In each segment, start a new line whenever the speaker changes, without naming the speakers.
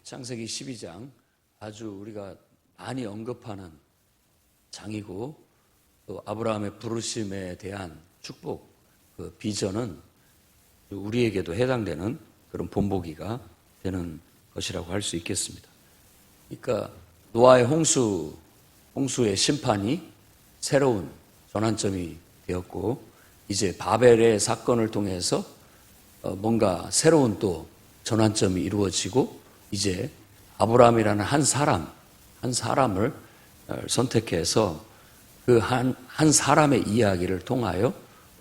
창세기 12장 아주 우리가 많이 언급하는 장이고 또 아브라함의 부르심에 대한 축복, 그 비전은 우리에게도 해당되는 그런 본보기가 되는 것이라고 할 수 있겠습니다. 그러니까 노아의 홍수의 심판이 새로운 전환점이 되었고 이제 바벨의 사건을 통해서 뭔가 새로운 또 전환점이 이루어지고 이제 아브라함이라는 한 사람을 선택해서 그 한 사람의 이야기를 통하여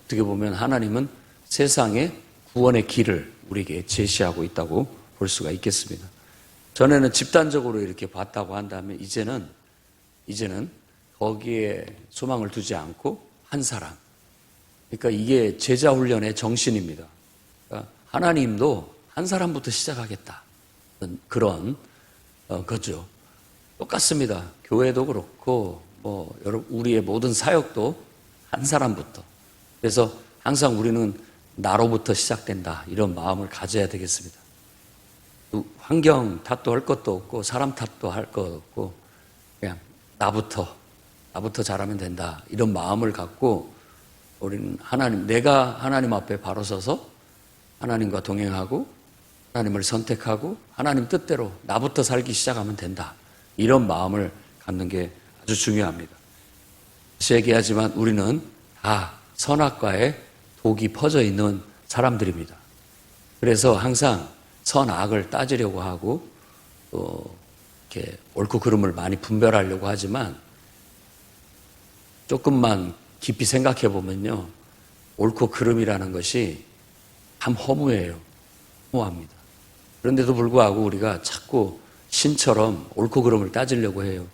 어떻게 보면 하나님은 세상의 구원의 길을 우리에게 제시하고 있다고 볼 수가 있겠습니다. 전에는 집단적으로 이렇게 봤다고 한다면 이제는 거기에 소망을 두지 않고 한 사람. 그러니까 이게 제자 훈련의 정신입니다. 그러니까 하나님도 한 사람부터 시작하겠다. 그런 거죠. 똑같습니다. 교회도 그렇고 우리의 모든 사역도 한 사람부터. 그래서 항상 우리는 나로부터 시작된다. 이런 마음을 가져야 되겠습니다. 환경 탓도 할 것도 없고 사람 탓도 할 것 없고 그냥 나부터 잘하면 된다. 이런 마음을 갖고 우리는 내가 하나님 앞에 바로 서서 하나님과 동행하고 하나님을 선택하고 하나님 뜻대로 나부터 살기 시작하면 된다. 이런 마음을 갖는 게 아주 중요합니다. 다시 얘기하지만 우리는 다 선악과에 독이 퍼져 있는 사람들입니다. 그래서 항상 선악을 따지려고 하고 또 이렇게 옳고 그름을 많이 분별하려고 하지만 조금만 깊이 생각해 보면요. 옳고 그름이라는 것이 참 허무해요. 허무합니다. 그런데도 불구하고 우리가 자꾸 신처럼 옳고 그름을 따지려고 해요.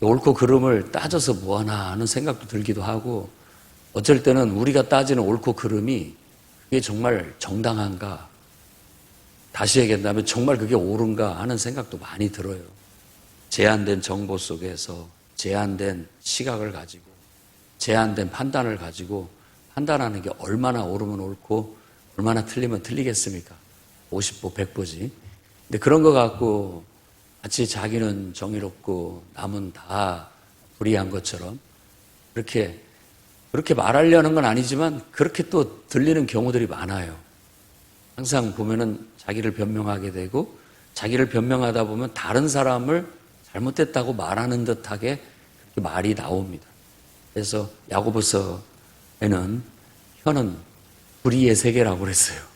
옳고 그름을 따져서 뭐하나 하는 생각도 들기도 하고 어쩔 때는 우리가 따지는 옳고 그름이 그게 정말 정당한가? 다시 얘기한다면 정말 그게 옳은가 하는 생각도 많이 들어요. 제한된 정보 속에서 제한된 시각을 가지고 제한된 판단을 가지고 판단하는 게 얼마나 옳으면 옳고 얼마나 틀리면 틀리겠습니까? 50보 100보지. 근데 그런 거 갖고 마치 자기는 정의롭고 남은 다 불의한 것처럼 그렇게 말하려는 건 아니지만 그렇게 또 들리는 경우들이 많아요. 항상 보면은 자기를 변명하게 되고 자기를 변명하다 보면 다른 사람을 잘못됐다고 말하는 듯하게 그렇게 말이 나옵니다. 그래서 야고보서에는 혀는 불의의 세계라고 그랬어요.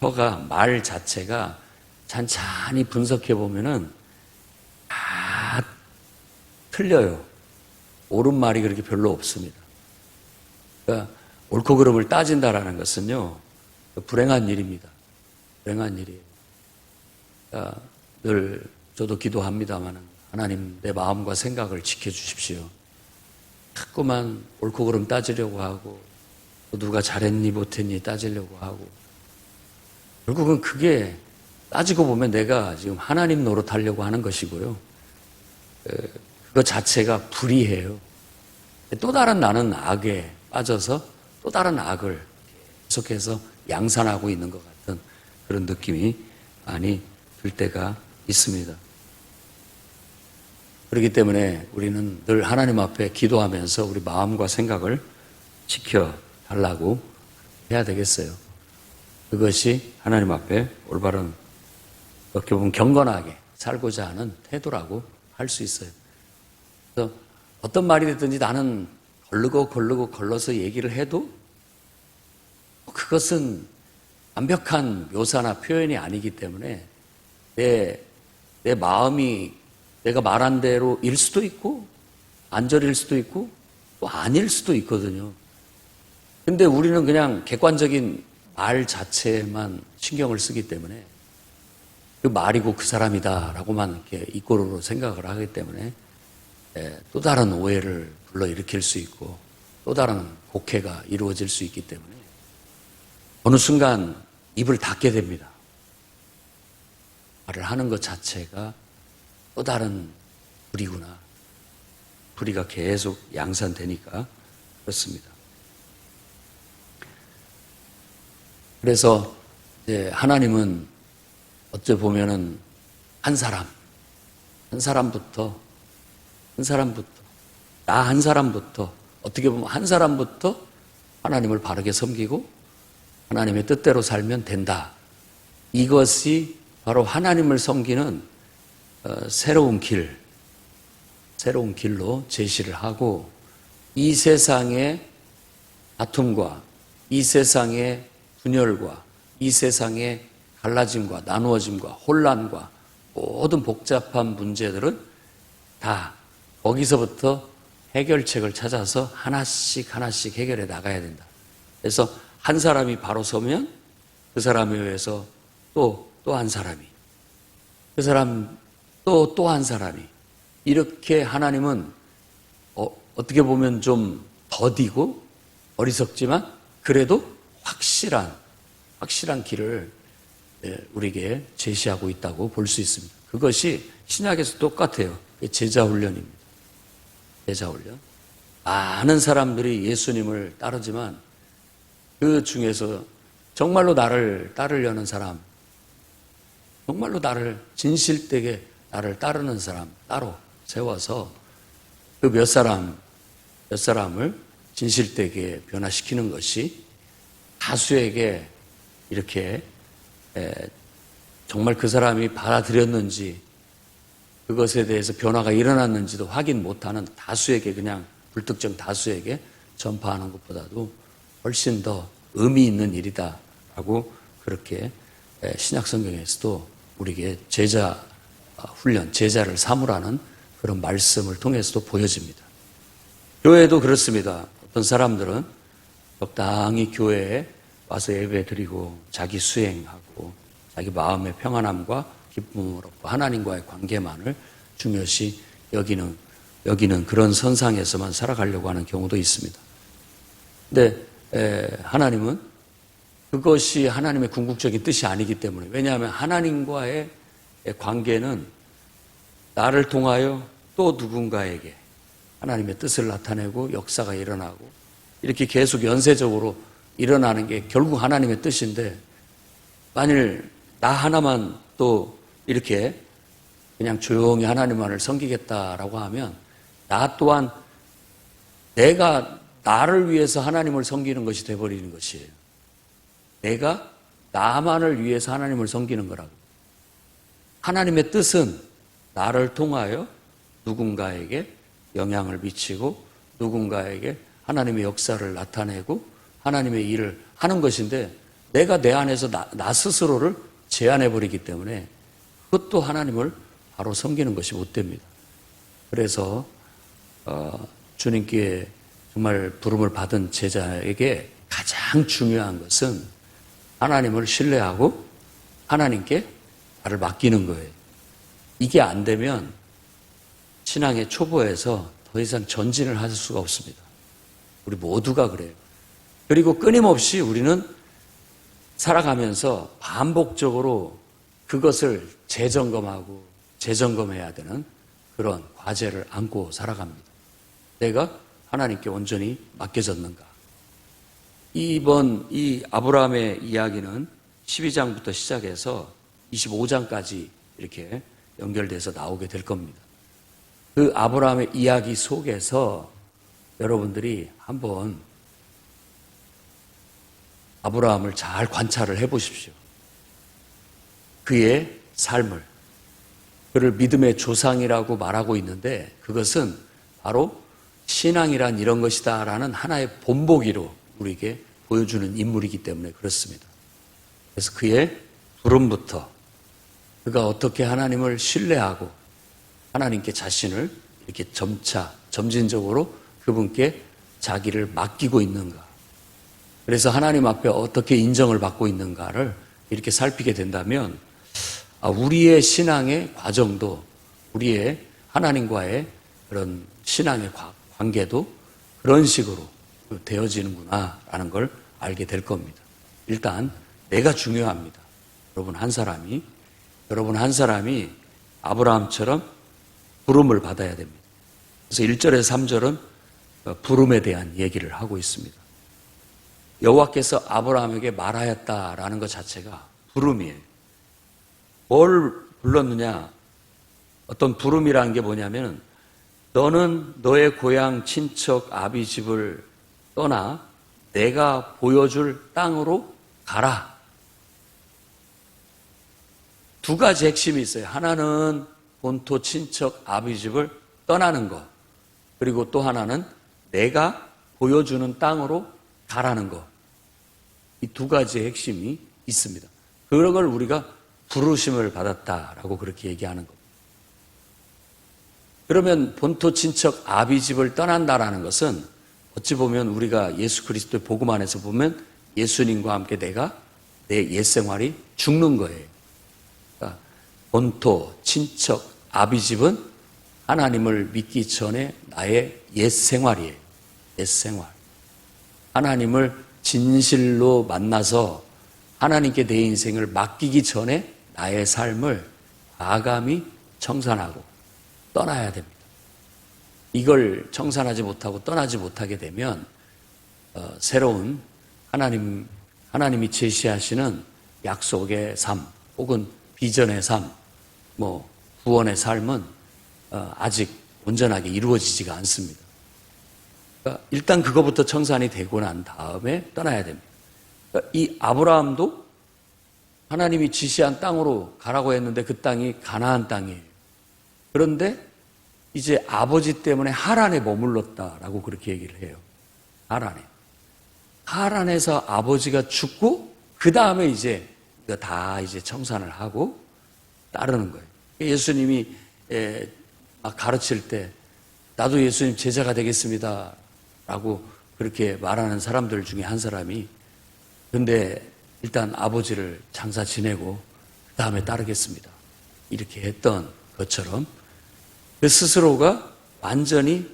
혀가 말 자체가 찬찬히 분석해 보면은 다 틀려요. 옳은 말이 그렇게 별로 없습니다. 그러니까 옳고 그름을 따진다라는 것은요, 불행한 일입니다. 불행한 일이에요. 그러니까 늘 저도 기도합니다만 하나님 내 마음과 생각을 지켜주십시오. 자꾸만 옳고 그름 따지려고 하고 또 누가 잘했니 못했니 따지려고 하고 결국은 그게 따지고 보면 내가 지금 하나님 노릇하려고 하는 것이고요. 그거 자체가 불의해요. 또 다른 나는 악에 빠져서 또 다른 악을 계속해서 양산하고 있는 것 같은 그런 느낌이 많이 들 때가 있습니다. 그렇기 때문에 우리는 늘 하나님 앞에 기도하면서 우리 마음과 생각을 지켜달라고 해야 되겠어요. 그것이 하나님 앞에 올바른 어떻게 보면 경건하게 살고자 하는 태도라고 할 수 있어요. 그래서 어떤 말이 됐든지 나는 걸러서 얘기를 해도 그것은 완벽한 묘사나 표현이 아니기 때문에 내 마음이 내가 말한 대로일 수도 있고 안절일 수도 있고 또 아닐 수도 있거든요. 근데 우리는 그냥 객관적인 말 자체에만 신경을 쓰기 때문에 그 말이고 그 사람이다라고만 이렇게 이꼬르로 생각을 하기 때문에 또 다른 오해를 불러일으킬 수 있고 또 다른 곡해가 이루어질 수 있기 때문에 어느 순간 입을 닫게 됩니다. 말을 하는 것 자체가 또 다른 불의구나. 불의가 계속 양산되니까 그렇습니다. 그래서 하나님은 어째 보면은 한 사람부터, 나 한 사람부터, 어떻게 보면 한 사람부터 하나님을 바르게 섬기고 하나님의 뜻대로 살면 된다. 이것이 바로 하나님을 섬기는 새로운 길로 제시를 하고, 이 세상의 다툼과 이 세상의 분열과 이 세상의 갈라짐과 나누어짐과 혼란과 모든 복잡한 문제들은 다 거기서부터 해결책을 찾아서 하나씩 해결해 나가야 된다. 그래서 한 사람이 바로 서면 그 사람에 의해서 또 한 사람이, 그 사람 또 한 사람이, 이렇게 하나님은 어떻게 보면 좀 더디고 어리석지만 그래도 확실한 길을 우리에게 제시하고 있다고 볼 수 있습니다. 그것이 신약에서 똑같아요. 제자 훈련입니다. 제자 훈련. 많은 사람들이 예수님을 따르지만 그 중에서 정말로 나를 따르려는 사람, 정말로 나를 진실되게 나를 따르는 사람 따로 세워서 그 몇 사람을 진실되게 변화시키는 것이 다수에게 이렇게 정말 그 사람이 받아들였는지 그것에 대해서 변화가 일어났는지도 확인 못하는 다수에게, 그냥 불특정 다수에게 전파하는 것보다도 훨씬 더 의미 있는 일이다라고 그렇게 신약 성경에서도 우리에게 제자 훈련, 제자를 삼으라는 그런 말씀을 통해서도 보여집니다. 교회도 그렇습니다. 어떤 사람들은 적당히 교회에 와서 예배 드리고 자기 수행하고 자기 마음의 평안함과 기쁨을 얻고 하나님과의 관계만을 중요시 여기는 그런 선상에서만 살아가려고 하는 경우도 있습니다. 근데 하나님은 그것이 하나님의 궁극적인 뜻이 아니기 때문에, 왜냐하면 하나님과의 관계는 나를 통하여 또 누군가에게 하나님의 뜻을 나타내고 역사가 일어나고 이렇게 계속 연쇄적으로 일어나는 게 결국 하나님의 뜻인데, 만일 나 하나만 또 이렇게 그냥 조용히 하나님만을 섬기겠다라고 하면 나 또한 내가 나를 위해서 하나님을 섬기는 것이 되어버리는 것이에요. 내가 나만을 위해서 하나님을 섬기는 거라고. 하나님의 뜻은 나를 통하여 누군가에게 영향을 미치고 누군가에게 하나님의 역사를 나타내고 하나님의 일을 하는 것인데, 내가 내 안에서 나 스스로를 제한해버리기 때문에 그것도 하나님을 바로 섬기는 것이 못 됩니다. 그래서 주님께 정말 부름을 받은 제자에게 가장 중요한 것은 하나님을 신뢰하고 하나님께 나를 맡기는 거예요. 이게 안 되면 신앙의 초보에서 더 이상 전진을 할 수가 없습니다. 우리 모두가 그래요. 그리고 끊임없이 우리는 살아가면서 반복적으로 그것을 재점검하고 재점검해야 되는 그런 과제를 안고 살아갑니다. 내가 하나님께 온전히 맡겨졌는가? 이번 이 아브라함의 이야기는 12장부터 시작해서 25장까지 이렇게 연결돼서 나오게 될 겁니다. 그 아브라함의 이야기 속에서 여러분들이 한번 아브라함을 잘 관찰을 해보십시오. 그의 삶을, 그를 믿음의 조상이라고 말하고 있는데 그것은 바로 신앙이란 이런 것이다라는 하나의 본보기로 우리에게 보여주는 인물이기 때문에 그렇습니다. 그래서 그의 부름부터 그가 어떻게 하나님을 신뢰하고 하나님께 자신을 이렇게 점진적으로 그분께 자기를 맡기고 있는가, 그래서 하나님 앞에 어떻게 인정을 받고 있는가를 이렇게 살피게 된다면 우리의 신앙의 과정도, 우리의 하나님과의 그런 신앙의 관계도 그런 식으로 되어지는구나라는 걸 알게 될 겁니다. 일단 내가 중요합니다. 여러분 한 사람이 아브라함처럼 부름을 받아야 됩니다. 그래서 1절에서 3절은 부름에 대한 얘기를 하고 있습니다. 여호와께서 아브라함에게 말하였다라는 것 자체가 부름이에요. 뭘 불렀느냐? 어떤 부름이라는 게 뭐냐면 너는 너의 고향 친척 아비 집을 떠나 내가 보여줄 땅으로 가라. 두 가지 핵심이 있어요. 하나는 본토 친척 아비 집을 떠나는 것. 그리고 또 하나는 내가 보여주는 땅으로 가라는 것. 이 두 가지의 핵심이 있습니다. 그런 걸 우리가 부르심을 받았다라고 그렇게 얘기하는 겁니다. 그러면 본토 친척 아비 집을 떠난다라는 것은 어찌 보면 우리가 예수 그리스도의 복음 안에서 보면 예수님과 함께 내가 내 옛 생활이 죽는 거예요. 그러니까 본토 친척 아비 집은 하나님을 믿기 전에 나의 옛 생활이에요. 옛 생활. 하나님을 진실로 만나서 하나님께 내 인생을 맡기기 전에 나의 삶을 과감히 청산하고 떠나야 됩니다. 이걸 청산하지 못하고 떠나지 못하게 되면 새로운 하나님이 제시하시는 약속의 삶 혹은 비전의 삶, 구원의 삶은 아직 온전하게 이루어지지가 않습니다. 그러니까 일단 그거부터 청산이 되고 난 다음에 떠나야 됩니다. 그러니까 이 아브라함도 하나님이 지시한 땅으로 가라고 했는데 그 땅이 가나안 땅이에요. 그런데 이제 아버지 때문에 하란에 머물렀다라고 그렇게 얘기를 해요. 하란에. 하란에서 아버지가 죽고 그 다음에 이제 이거 다 이제 청산을 하고 따르는 거예요. 예수님이 막 가르칠 때 나도 예수님 제자가 되겠습니다 라고 그렇게 말하는 사람들 중에 한 사람이 근데 일단 아버지를 장사 지내고 그 다음에 따르겠습니다 이렇게 했던 것처럼 그 스스로가 완전히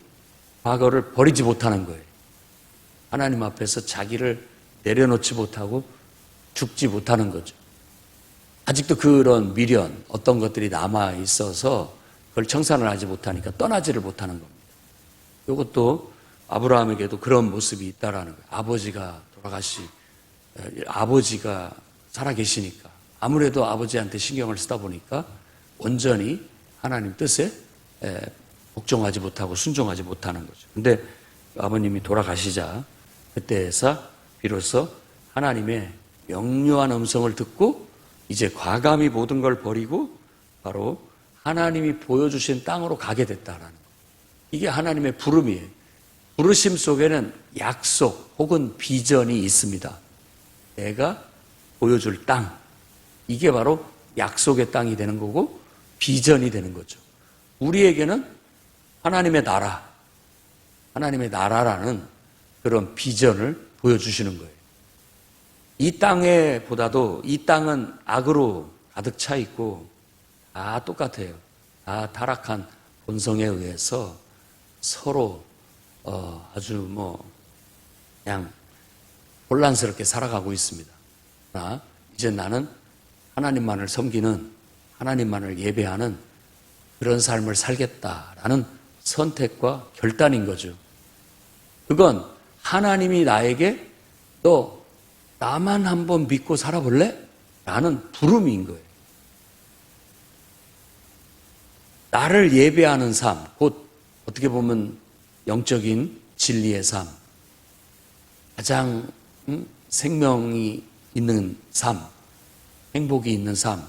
과거를 버리지 못하는 거예요. 하나님 앞에서 자기를 내려놓지 못하고 죽지 못하는 거죠. 아직도 그런 미련, 어떤 것들이 남아 있어서 그걸 청산을 하지 못하니까 떠나지를 못하는 겁니다. 이것도 아브라함에게도 그런 모습이 있다라는 거예요. 아버지가 살아계시니까 아무래도 아버지한테 신경을 쓰다 보니까 온전히 하나님 뜻에 복종하지 못하고 순종하지 못하는 거죠. 근데 아버님이 돌아가시자 그때에서 비로소 하나님의 명료한 음성을 듣고 이제 과감히 모든 걸 버리고 바로 하나님이 보여주신 땅으로 가게 됐다라는 거예요. 이게 하나님의 부름이에요. 부르심 속에는 약속 혹은 비전이 있습니다. 내가 보여줄 땅. 이게 바로 약속의 땅이 되는 거고 비전이 되는 거죠. 우리에게는 하나님의 나라라는 그런 비전을 보여주시는 거예요. 이 땅에 보다도 이 땅은 악으로 가득 차 있고 다 똑같아요. 다 타락한 본성에 의해서 서로 아주 그냥 혼란스럽게 살아가고 있습니다. 그러나 이제 나는 하나님만을 섬기는 하나님만을 예배하는 그런 삶을 살겠다라는 선택과 결단인 거죠. 그건 하나님이 나에게 너 나만 한번 믿고 살아볼래? 라는 부름인 거예요. 나를 예배하는 삶, 곧 어떻게 보면 영적인 진리의 삶, 가장 생명이 있는 삶, 행복이 있는 삶,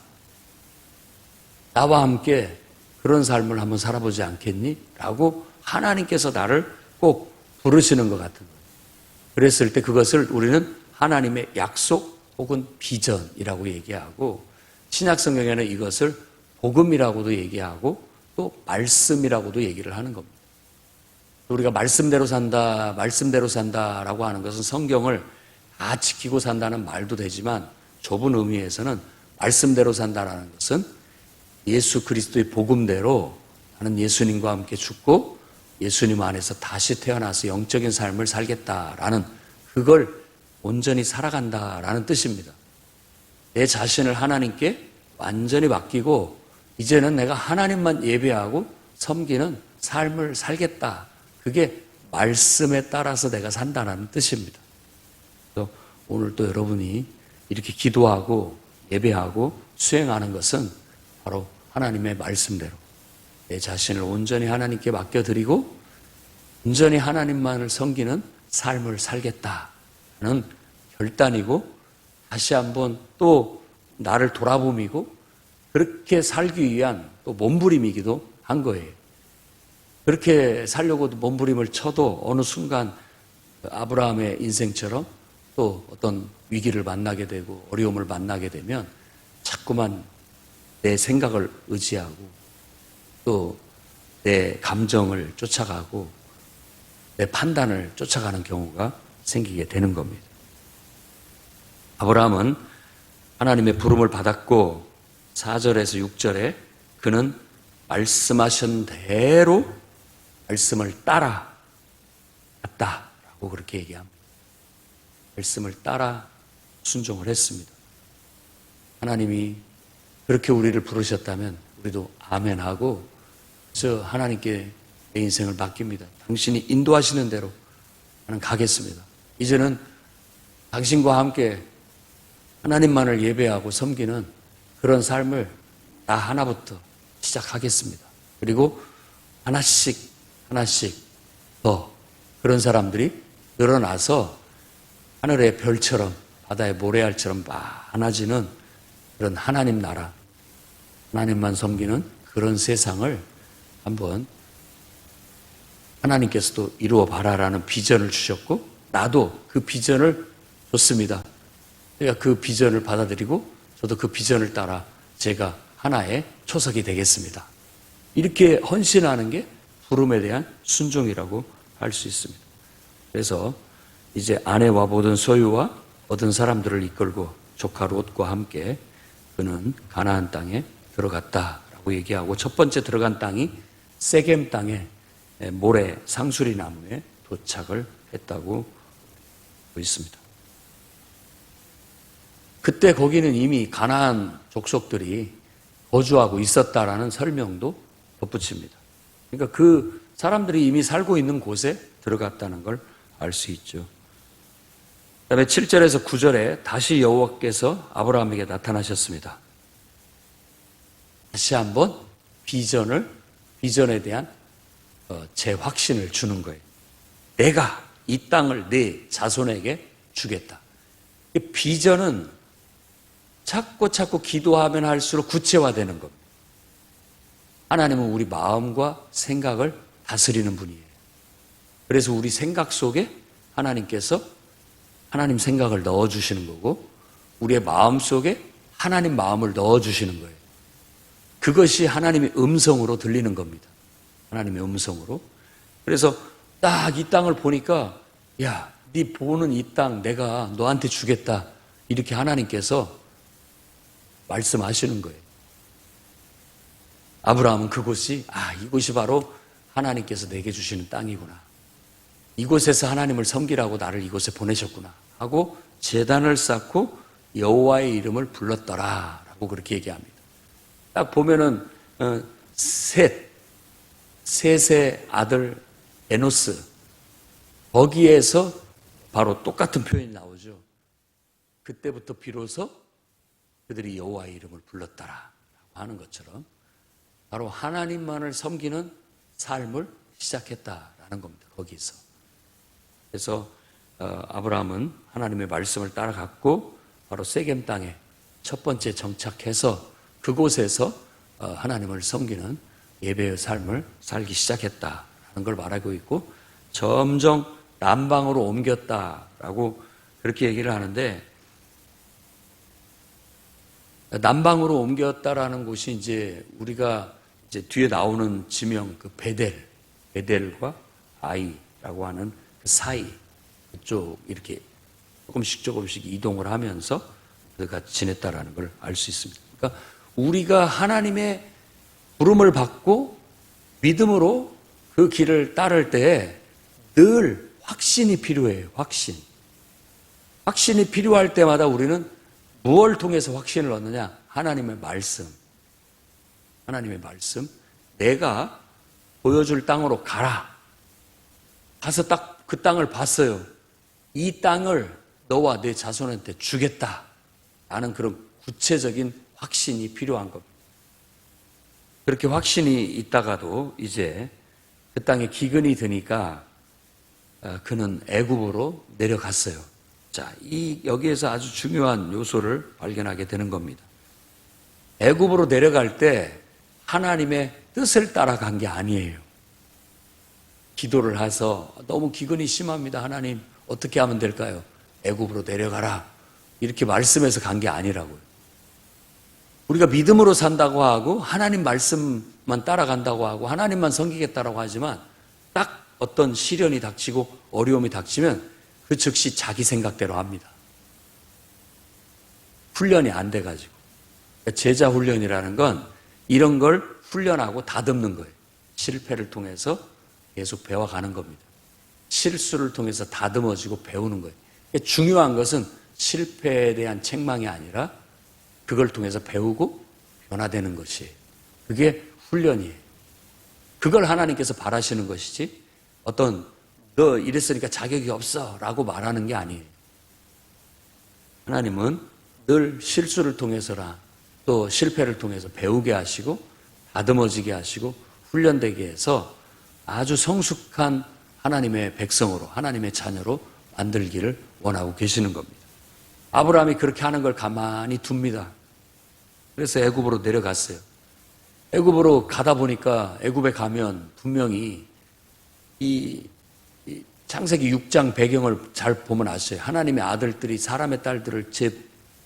나와 함께 그런 삶을 한번 살아보지 않겠니? 라고 하나님께서 나를 꼭 부르시는 것 같은 거예요. 그랬을 때 그것을 우리는 하나님의 약속 혹은 비전이라고 얘기하고 신약 성경에는 이것을 복음이라고도 얘기하고 또 말씀이라고도 얘기를 하는 겁니다. 우리가 말씀대로 산다라고 하는 것은 성경을 다 지키고 산다는 말도 되지만 좁은 의미에서는 말씀대로 산다라는 것은 예수 그리스도의 복음대로 나는 예수님과 함께 죽고 예수님 안에서 다시 태어나서 영적인 삶을 살겠다라는 그걸 온전히 살아간다라는 뜻입니다. 내 자신을 하나님께 완전히 맡기고 이제는 내가 하나님만 예배하고 섬기는 삶을 살겠다. 그게 말씀에 따라서 내가 산다는 뜻입니다. 그래서 오늘 또 여러분이 이렇게 기도하고 예배하고 수행하는 것은 바로 하나님의 말씀대로 내 자신을 온전히 하나님께 맡겨드리고 온전히 하나님만을 섬기는 삶을 살겠다는 결단이고 다시 한번 또 나를 돌아봄이고 그렇게 살기 위한 또 몸부림이기도 한 거예요. 그렇게 살려고 몸부림을 쳐도 어느 순간 아브라함의 인생처럼 또 어떤 위기를 만나게 되고 어려움을 만나게 되면 자꾸만 내 생각을 의지하고 또 내 감정을 쫓아가고 내 판단을 쫓아가는 경우가 생기게 되는 겁니다. 아브라함은 하나님의 부름을 받았고 4절에서 6절에 그는 말씀하신 대로 말씀을 따라 갔다라고 그렇게 얘기합니다. 말씀을 따라 순종을 했습니다. 하나님이 그렇게 우리를 부르셨다면 우리도 아멘하고 저 하나님께 내 인생을 맡깁니다. 당신이 인도하시는 대로 나는 가겠습니다. 이제는 당신과 함께 하나님만을 예배하고 섬기는 그런 삶을 나 하나부터 시작하겠습니다. 그리고 하나씩 더 그런 사람들이 늘어나서 하늘의 별처럼 바다의 모래알처럼 많아지는 그런 하나님 나라, 하나님만 섬기는 그런 세상을 한번 하나님께서도 이루어 봐라라는 비전을 주셨고 나도 그 비전을 줬습니다. 제가 그 비전을 받아들이고 저도 그 비전을 따라 제가 하나의 초석이 되겠습니다. 이렇게 헌신하는 게 부름에 대한 순종이라고 할 수 있습니다. 그래서 이제 아내와 모든 소유와 얻은 사람들을 이끌고 조카 롯과 함께 그는 가나안 땅에 들어갔다라고 얘기하고 첫 번째 들어간 땅이 세겜 땅에 모래 상수리 나무에 도착을 했다고 보고 있습니다. 그때 거기는 이미 가나안 족속들이 거주하고 있었다라는 설명도 덧붙입니다. 그러니까 그 사람들이 이미 살고 있는 곳에 들어갔다는 걸 알 수 있죠. 그다음에 7절에서 9절에 다시 여호와께서 아브라함에게 나타나셨습니다. 다시 한번 비전에 대한 재확신을 주는 거예요. 내가 이 땅을 네 자손에게 주겠다. 비전은 자꾸 기도하면 할수록 구체화되는 겁니다. 하나님은 우리 마음과 생각을 다스리는 분이에요. 그래서 우리 생각 속에 하나님께서 하나님 생각을 넣어주시는 거고 우리의 마음 속에 하나님 마음을 넣어주시는 거예요. 그것이 하나님의 음성으로 들리는 겁니다. 하나님의 음성으로. 그래서 딱 이 땅을 보니까 야, 네 보는 이 땅 내가 너한테 주겠다. 이렇게 하나님께서 말씀하시는 거예요. 아브라함은 그곳이 이곳이 바로 하나님께서 내게 주시는 땅이구나. 이곳에서 하나님을 섬기라고 나를 이곳에 보내셨구나 하고 제단을 쌓고 여호와의 이름을 불렀더라라고 그렇게 얘기합니다. 딱 보면은 셋의 아들 에노스 거기에서 바로 똑같은 표현이 나오죠. 그때부터 비로소 그들이 여호와의 이름을 불렀더라라고 하는 것처럼 바로 하나님만을 섬기는 삶을 시작했다라는 겁니다. 거기서. 그래서 아브라함은 하나님의 말씀을 따라갔고 바로 세겜 땅에 첫 번째 정착해서 그곳에서 하나님을 섬기는 예배의 삶을 살기 시작했다라는 걸 말하고 있고 점점 남방으로 옮겼다라고 그렇게 얘기를 하는데 남방으로 옮겼다라는 곳이 이제 우리가 이제 뒤에 나오는 지명 그 베델과 아이라고 하는 그 사이 그쪽 이렇게 조금씩 이동을 하면서 그가 지냈다라는 걸 알 수 있습니다. 그러니까 우리가 하나님의 부름을 받고 믿음으로 그 길을 따를 때 늘 확신이 필요해요. 확신이 필요할 때마다 우리는 무엇을 통해서 확신을 얻느냐? 하나님의 말씀. 내가 보여줄 땅으로 가라. 가서 딱 그 땅을 봤어요. 이 땅을 너와 내 자손한테 주겠다. 라는 그런 구체적인 확신이 필요한 겁니다. 그렇게 확신이 있다가도 이제 그 땅에 기근이 드니까 그는 애굽으로 내려갔어요. 자, 여기에서 아주 중요한 요소를 발견하게 되는 겁니다. 애굽으로 내려갈 때 하나님의 뜻을 따라간 게 아니에요. 기도를 해서 너무 기근이 심합니다. 하나님 어떻게 하면 될까요? 애굽으로 내려가라. 이렇게 말씀해서 간 게 아니라고요. 우리가 믿음으로 산다고 하고 하나님 말씀만 따라간다고 하고 하나님만 섬기겠다라고 하지만 딱 어떤 시련이 닥치고 어려움이 닥치면 그 즉시 자기 생각대로 합니다. 훈련이 안 돼가지고. 제자 훈련이라는 건 이런 걸 훈련하고 다듬는 거예요. 실패를 통해서 계속 배워가는 겁니다. 실수를 통해서 다듬어지고 배우는 거예요. 중요한 것은 실패에 대한 책망이 아니라 그걸 통해서 배우고 변화되는 것이에요. 그게 훈련이에요. 그걸 하나님께서 바라시는 것이지 너 이랬으니까 자격이 없어 라고 말하는 게 아니에요. 하나님은 늘 실수를 통해서나 또 실패를 통해서 배우게 하시고 다듬어지게 하시고 훈련되게 해서 아주 성숙한 하나님의 백성으로 하나님의 자녀로 만들기를 원하고 계시는 겁니다. 아브라함이 그렇게 하는 걸 가만히 둡니다. 그래서 애굽으로 내려갔어요. 애굽으로 가다 보니까 애굽에 가면 분명히 이 창세기 6장 배경을 잘 보면 아셔요. 하나님의 아들들이 사람의 딸들을 제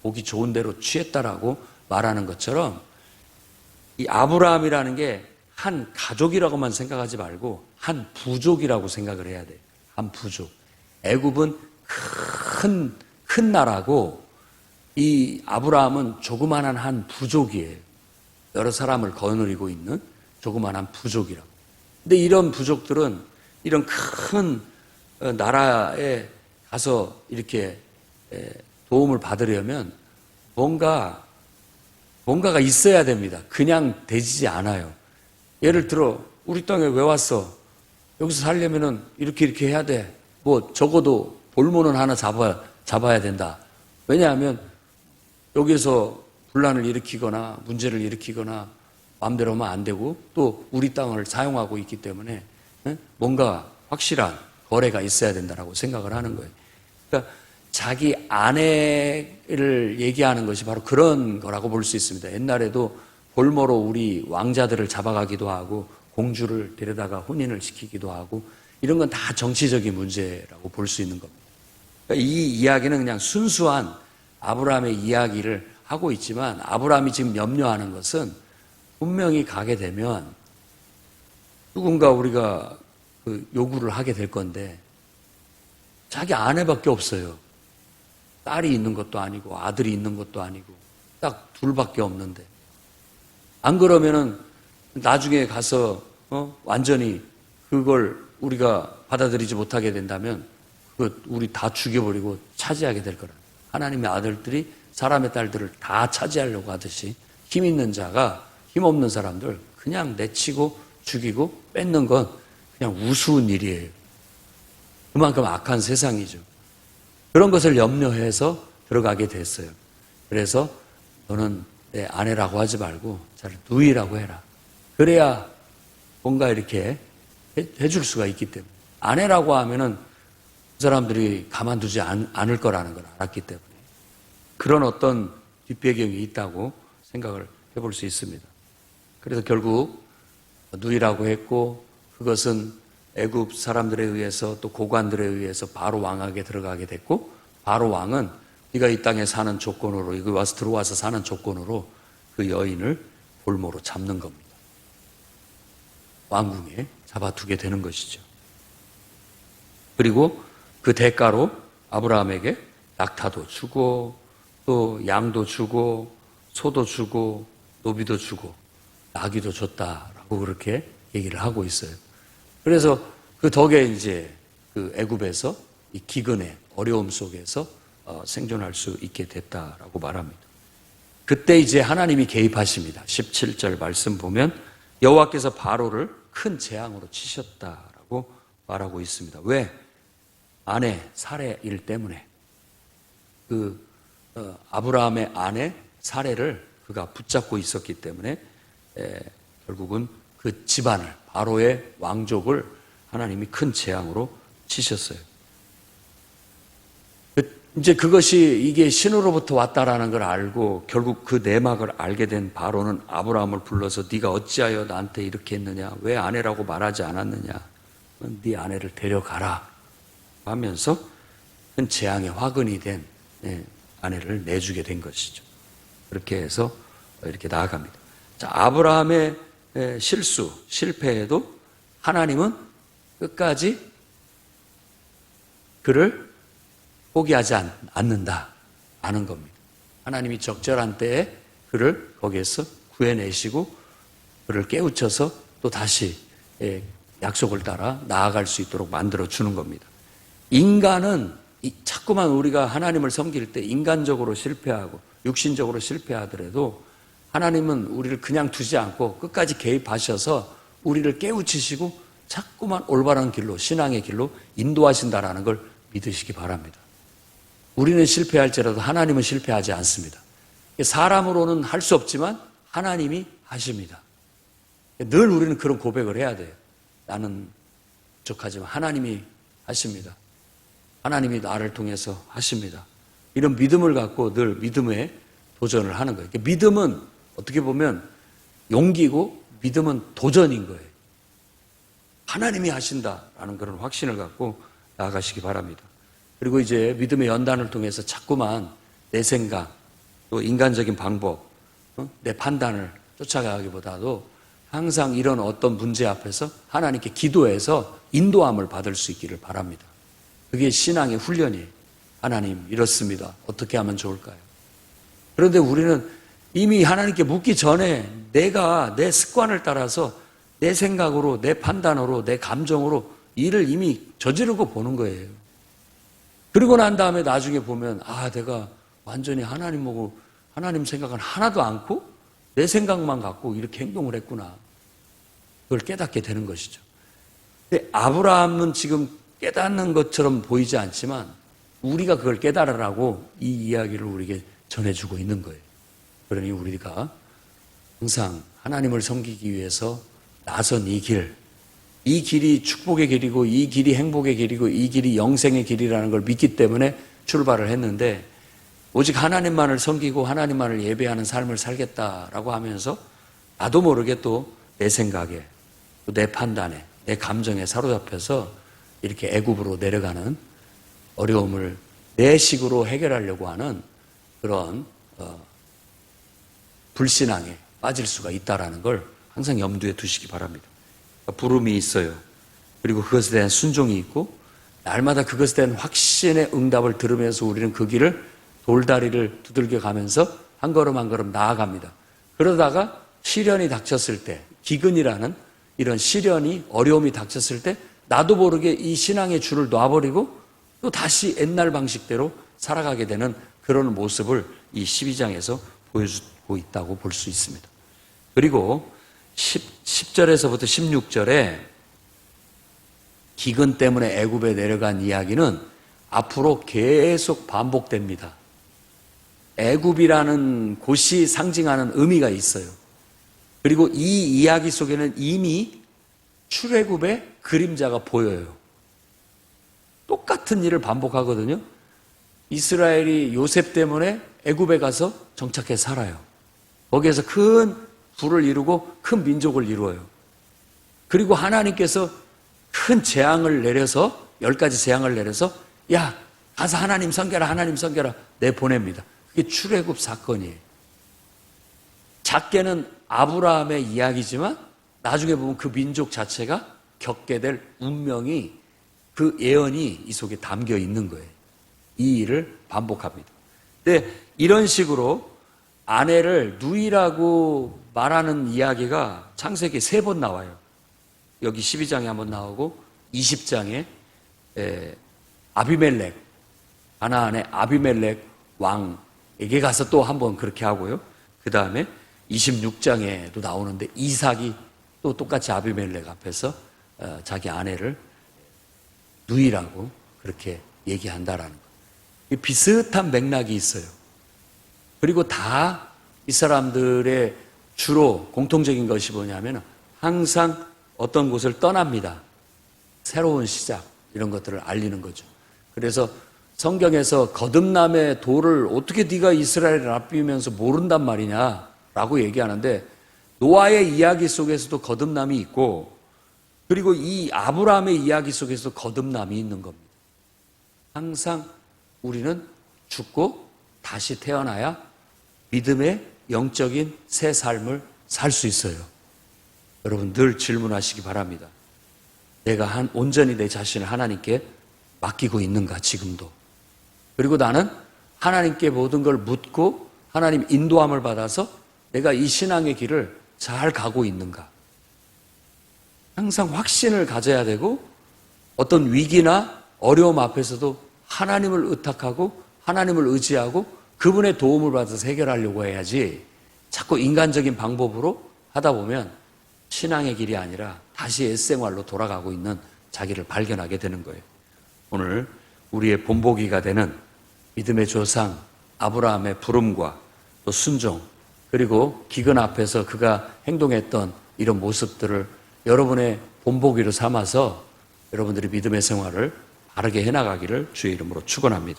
보기 좋은 대로 취했다라고 말하는 것처럼 이 아브라함이라는 게 한 가족이라고만 생각하지 말고 한 부족이라고 생각을 해야 돼요. 한 부족. 애굽은 큰 나라고 이 아브라함은 조그만한 한 부족이에요. 여러 사람을 거느리고 있는 조그만한 부족이라고. 근데 이런 부족들은 이런 큰 나라에 가서 이렇게 도움을 받으려면 뭔가가 있어야 됩니다. 그냥 되지 않아요. 예를 들어 우리 땅에 왜 왔어? 여기서 살려면은 이렇게 해야 돼. 뭐 적어도 볼모는 하나 잡아야 된다. 왜냐하면 여기서 분란을 일으키거나 문제를 일으키거나 마음대로 하면 안 되고 또 우리 땅을 사용하고 있기 때문에 뭔가 확실한 거래가 있어야 된다라고 생각을 하는 거예요. 그러니까 자기 아내를 얘기하는 것이 바로 그런 거라고 볼 수 있습니다. 옛날에도 볼모로 우리 왕자들을 잡아가기도 하고 공주를 데려다가 혼인을 시키기도 하고 이런 건 다 정치적인 문제라고 볼 수 있는 겁니다. 그러니까 이 이야기는 그냥 순수한 아브라함의 이야기를 하고 있지만 아브라함이 지금 염려하는 것은 분명히 가게 되면 누군가 우리가 요구를 하게 될 건데 자기 아내밖에 없어요. 딸이 있는 것도 아니고 아들이 있는 것도 아니고 딱 둘밖에 없는데 안 그러면은 나중에 가서 완전히 그걸 우리가 받아들이지 못하게 된다면 우리 다 죽여버리고 차지하게 될 거라. 하나님의 아들들이 사람의 딸들을 다 차지하려고 하듯이 힘 있는 자가 힘 없는 사람들 그냥 내치고 죽이고 뺏는 건 그냥 우스운 일이에요. 그만큼 악한 세상이죠. 그런 것을 염려해서 들어가게 됐어요. 그래서 너는 내 아내라고 하지 말고 잘 누이라고 해라. 그래야 뭔가 이렇게 해줄 수가 있기 때문에. 아내라고 하면은 그 사람들이 가만두지 않을 거라는 걸 알았기 때문에. 그런 어떤 뒷배경이 있다고 생각을 해볼 수 있습니다. 그래서 결국 누이라고 했고 그것은 애굽 사람들에 의해서 또 고관들에 의해서 바로 왕에게 들어가게 됐고 바로 왕은 네가 이 땅에 사는 조건으로 여기 와서 들어와서 사는 조건으로 그 여인을 볼모로 잡는 겁니다. 왕궁에 잡아두게 되는 것이죠. 그리고 그 대가로 아브라함에게 낙타도 주고 또 양도 주고 소도 주고 노비도 주고 나귀도 줬다라고 그렇게 얘기를 하고 있어요. 그래서 그 덕에 이제 그 애굽에서 이 기근의 어려움 속에서 생존할 수 있게 됐다라고 말합니다. 그때 이제 하나님이 개입하십니다. 17절 말씀 보면 여호와께서 바로를 큰 재앙으로 치셨다라고 말하고 있습니다. 왜? 아내 사레일 때문에 아브라함의 아내 사레를 그가 붙잡고 있었기 때문에 결국은 그 집안을, 바로의 왕족을 하나님이 큰 재앙으로 치셨어요. 이제 그것이 이게 신으로부터 왔다라는 걸 알고 결국 그 내막을 알게 된 바로는 아브라함을 불러서 네가 어찌하여 나한테 이렇게 했느냐, 왜 아내라고 말하지 않았느냐, 네 아내를 데려가라 하면서 큰 재앙의 화근이 된 아내를 내주게 된 것이죠. 그렇게 해서 이렇게 나아갑니다. 자, 아브라함의 실수, 실패에도 하나님은 끝까지 그를 포기하지 않는다라는 겁니다. 하나님이 적절한 때에 그를 거기에서 구해내시고 그를 깨우쳐서 또 다시 약속을 따라 나아갈 수 있도록 만들어주는 겁니다. 인간은 자꾸만 우리가 하나님을 섬길 때 인간적으로 실패하고 육신적으로 실패하더라도 하나님은 우리를 그냥 두지 않고 끝까지 개입하셔서 우리를 깨우치시고 자꾸만 올바른 길로, 신앙의 길로 인도하신다라는 걸 믿으시기 바랍니다. 우리는 실패할지라도 하나님은 실패하지 않습니다. 사람으로는 할 수 없지만 하나님이 하십니다. 늘 우리는 그런 고백을 해야 돼요. 나는 부족하지만 하나님이 하십니다. 하나님이 나를 통해서 하십니다. 이런 믿음을 갖고 늘 믿음에 도전을 하는 거예요. 믿음은 어떻게 보면 용기고 믿음은 도전인 거예요. 하나님이 하신다라는 그런 확신을 갖고 나아가시기 바랍니다. 그리고 이제 믿음의 연단을 통해서 자꾸만 내 생각, 또 인간적인 방법, 내 판단을 쫓아가기보다도 항상 이런 어떤 문제 앞에서 하나님께 기도해서 인도함을 받을 수 있기를 바랍니다. 그게 신앙의 훈련이에요. 하나님 이렇습니다. 어떻게 하면 좋을까요? 그런데 우리는 이미 하나님께 묻기 전에 내가 내 습관을 따라서 내 생각으로, 내 판단으로, 내 감정으로 일을 이미 저지르고 보는 거예요. 그리고 난 다음에 나중에 보면 내가 완전히 하나님 보고 하나님 생각은 하나도 않고 내 생각만 갖고 이렇게 행동을 했구나. 그걸 깨닫게 되는 것이죠. 근데 아브라함은 지금 깨닫는 것처럼 보이지 않지만 우리가 그걸 깨달으라고 이 이야기를 우리에게 전해주고 있는 거예요. 그러니 우리가 항상 하나님을 섬기기 위해서 나선 이 길이 축복의 길이고 이 길이 행복의 길이고 이 길이 영생의 길이라는 걸 믿기 때문에 출발을 했는데 오직 하나님만을 섬기고 하나님만을 예배하는 삶을 살겠다라고 하면서 나도 모르게 또 내 생각에 또 내 판단에 내 감정에 사로잡혀서 이렇게 애굽으로 내려가는 어려움을 내 식으로 해결하려고 하는 그런 불신앙에 빠질 수가 있다는 걸 항상 염두에 두시기 바랍니다. 부름이 있어요. 그리고 그것에 대한 순종이 있고 날마다 그것에 대한 확신의 응답을 들으면서 우리는 그 길을 돌다리를 두들겨 가면서 한 걸음 한 걸음 나아갑니다. 그러다가 시련이 닥쳤을 때, 기근이라는 이런 시련이 어려움이 닥쳤을 때 나도 모르게 이 신앙의 줄을 놔버리고 또 다시 옛날 방식대로 살아가게 되는 그런 모습을 이 12장에서 보여주고 있다고 볼 수 있습니다. 그리고 10절에서부터 16절에 기근 때문에 애굽에 내려간 이야기는 앞으로 계속 반복됩니다. 애굽이라는 곳이 상징하는 의미가 있어요. 그리고 이 이야기 속에는 이미 출애굽의 그림자가 보여요. 똑같은 일을 반복하거든요. 이스라엘이 요셉 때문에 애굽에 가서 정착해 살아요. 거기에서 큰 부를 이루고 큰 민족을 이루어요. 그리고 하나님께서 큰 재앙을 내려서 10가지 재앙을 내려서 야 가서 하나님 섬겨라 하나님 섬겨라 내보냅니다. 그게 출애굽 사건이에요. 작게는 아브라함의 이야기지만 나중에 보면 그 민족 자체가 겪게 될 운명이 그 예언이 이 속에 담겨 있는 거예요. 이 일을 반복합니다. 근데 이런 식으로 아내를 누이라고 말하는 이야기가 창세기 3번 나와요. 여기 12장에 한번 나오고 20장에 아비멜렉, 가나안의 아비멜렉 왕에게 가서 또 한번 그렇게 하고요. 그 다음에 26장에도 나오는데 이삭이 또 똑같이 아비멜렉 앞에서 자기 아내를 누이라고 그렇게 얘기한다라는 거예요. 비슷한 맥락이 있어요. 그리고 다 이 사람들의 주로 공통적인 것이 뭐냐면 항상 어떤 곳을 떠납니다. 새로운 시작, 이런 것들을 알리는 거죠. 그래서 성경에서 거듭남의 도를 어떻게 네가 이스라엘을 납비우면서 모른단 말이냐 라고 얘기하는데, 노아의 이야기 속에서도 거듭남이 있고, 그리고 이 아브라함의 이야기 속에서도 거듭남이 있는 겁니다. 항상 우리는 죽고 다시 태어나야 믿음의 영적인 새 삶을 살 수 있어요. 여러분 늘 질문하시기 바랍니다. 내가 온전히 내 자신을 하나님께 맡기고 있는가, 지금도. 그리고 나는 하나님께 모든 걸 묻고 하나님 인도함을 받아서 내가 이 신앙의 길을 잘 가고 있는가. 항상 확신을 가져야 되고, 어떤 위기나 어려움 앞에서도 하나님을 의탁하고 하나님을 의지하고 그분의 도움을 받아서 해결하려고 해야지, 자꾸 인간적인 방법으로 하다 보면 신앙의 길이 아니라 다시 옛생활로 돌아가고 있는 자기를 발견하게 되는 거예요. 오늘 우리의 본보기가 되는 믿음의 조상 아브라함의 부름과 또 순종, 그리고 기근 앞에서 그가 행동했던 이런 모습들을 여러분의 본보기로 삼아서 여러분들이 믿음의 생활을 바르게 해나가기를 주의 이름으로 축원합니다.